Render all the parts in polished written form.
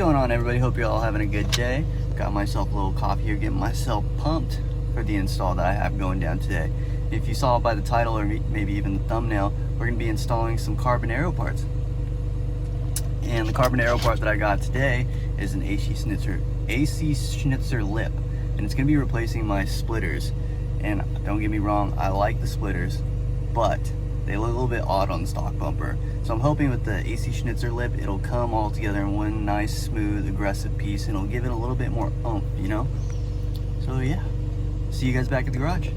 going on, everybody? Hope you're all having a good day. Got myself a little coffee here, getting myself pumped for the install that I have going down today. If you saw it by the title or maybe even the thumbnail, we're going to be installing some carbon Aero parts. And the carbon Aero part that I got today is an AC Schnitzer lip, and it's going to be replacing my splitters. And don't get me wrong, I like the splitters, but they look a little bit odd on the stock bumper. So I'm hoping with the AC Schnitzer lip, it'll come all together in one nice, smooth, aggressive piece, and it'll give it a little bit more oomph, you know? So yeah, see you guys back at the garage.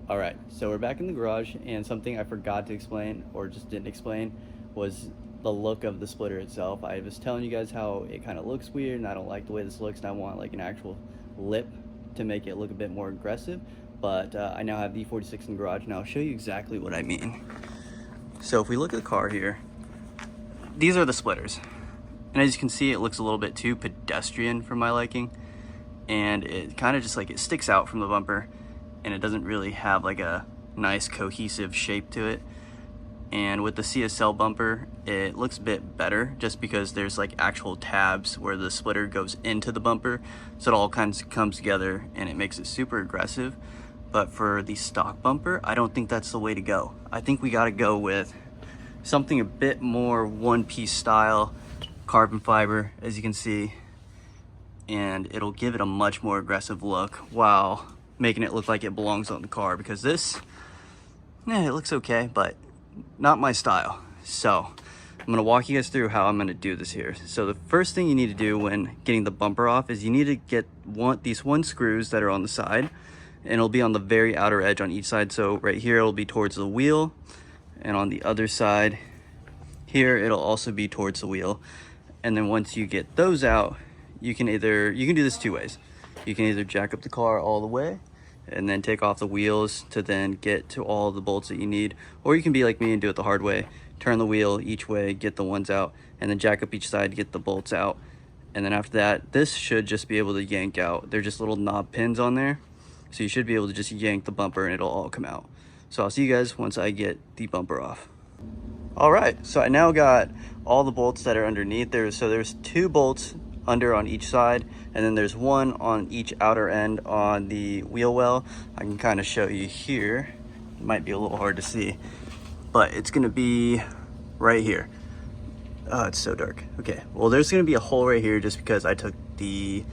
Alright, so we're back in the garage, and something I forgot to explain, or just didn't explain, was the look of the splitter itself. I was telling you guys how it kind of looks weird, and I don't like the way this looks, and I want like an actual lip to make it look a bit more aggressive. But I now have the 46 in the garage, and I'll show you exactly what I mean. So if we look at the car here, these are the splitters. And as you can see, it looks a little bit too pedestrian for my liking. And it kind of just like, it sticks out from the bumper, and it doesn't really have like a nice cohesive shape to it. And with the CSL bumper, it looks a bit better just because there's like actual tabs where the splitter goes into the bumper, so it all kind of comes together and it makes it super aggressive. But for the stock bumper, I don't think that's the way to go. I think we got to go with something a bit more one-piece style, carbon fiber, as you can see, and it'll give it a much more aggressive look while making it look like it belongs on the car, because this, it looks okay, but not my style. So I'm going to walk you guys through how I'm going to do this here. So the first thing you need to do when getting the bumper off is you need to get these one screws that are on the side, and it'll be on the very outer edge on each side. So right here it'll be towards the wheel, and on the other side here it'll also be towards the wheel. And then once you get those out, you can do this two ways. You can either jack up the car all the way and then take off the wheels to then get to all the bolts that you need, or you can be like me and do it the hard way. Turn the wheel each way, get the ones out, and then jack up each side, get the bolts out. And then after that, this should just be able to yank out. They're just little knob pins on there, so you should be able to just yank the bumper and it'll all come out. So I'll see you guys once I get the bumper off. All right, so I now got all the bolts that are underneath there. So there's two bolts under on each side, and then there's one on each outer end on the wheel well. I can kind of show you here. It might be a little hard to see, but it's going to be right here. Oh, it's so dark. Okay, well, there's going to be a hole right here just because I took the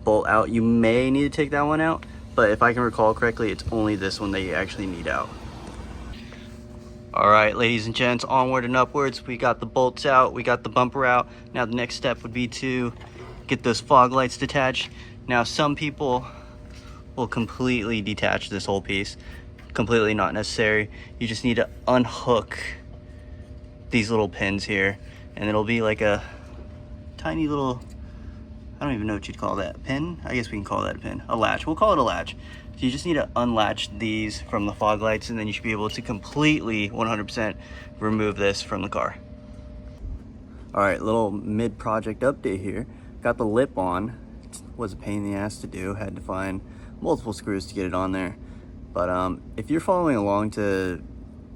bolt out. You may need to take that one out, but if I can recall correctly, it's only this one that you actually need out. All right, ladies and gents, onward and upwards. We got the bolts out, we got the bumper out. Now the next step would be to get those fog lights detached. Now some people will completely detach this whole piece. Completely not necessary. You just need to unhook these little pins here, and it'll be like a tiny little, I don't even know what you'd call that, pin? I guess we can call that a pin. A latch, we'll call it a latch. So you just need to unlatch these from the fog lights, and then you should be able to completely 100% remove this from the car. All right, little mid-project update here. Got the lip on. It was a pain in the ass to do. Had to find multiple screws to get it on there. But if you're following along to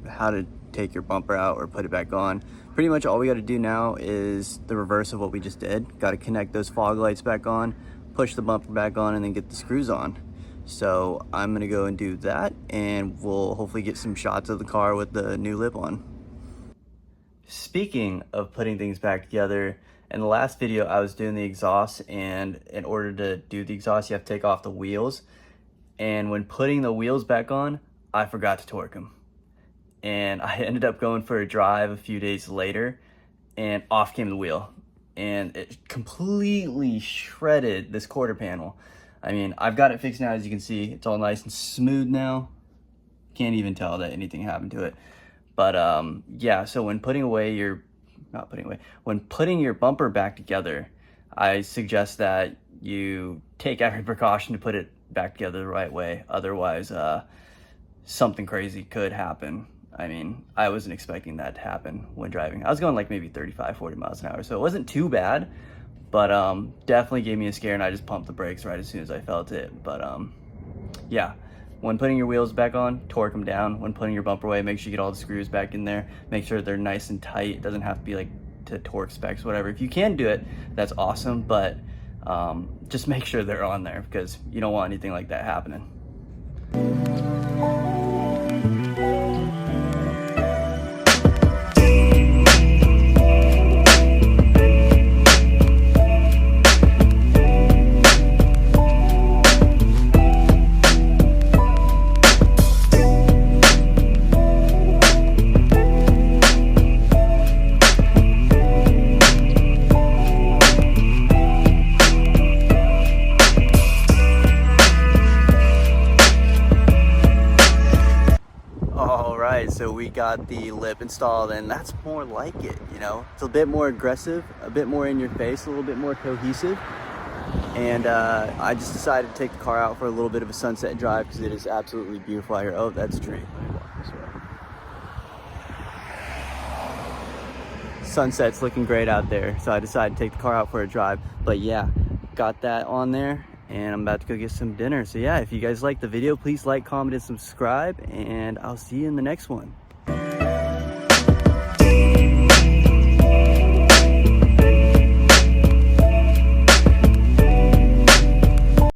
how to take your bumper out or put it back on, pretty much all we got to do now is the reverse of what we just did. Got to connect those fog lights back on, push the bumper back on, and then get the screws on. So I'm gonna go and do that, and we'll hopefully get some shots of the car with the new lip on. Speaking of putting things back together, in the last video I was doing the exhaust, and in order to do the exhaust you have to take off the wheels. And when putting the wheels back on, I forgot to torque them. And I ended up going for a drive a few days later, and off came the wheel. And it completely shredded this quarter panel. I mean, I've got it fixed now, as you can see. It's all nice and smooth now. Can't even tell that anything happened to it. But yeah, so when putting your bumper back together, I suggest that you take every precaution to put it back together the right way. Otherwise, something crazy could happen. I mean, I wasn't expecting that to happen when driving. I was going like maybe 35, 40 miles an hour, so it wasn't too bad, But definitely gave me a scare, and I just pumped the brakes right as soon as I felt it. But yeah, when putting your wheels back on, torque them down. When putting your bumper away, make sure you get all the screws back in there. Make sure they're nice and tight. It doesn't have to be like to torque specs, whatever. If you can do it, that's awesome, but just make sure they're on there, because you don't want anything like that happening. So we got the lip installed, and that's more like it, you know. It's a bit more aggressive, a bit more in your face, a little bit more cohesive. And I just decided to take the car out for a little bit of a sunset drive, because it is absolutely beautiful out here. Oh, that's a tree. Let me walk this way. Sunset's looking great out there, so I decided to take the car out for a drive. But yeah, got that on there, and I'm about to go get some dinner. So yeah, if you guys like the video, please like, comment, and subscribe, and I'll see you in the next one.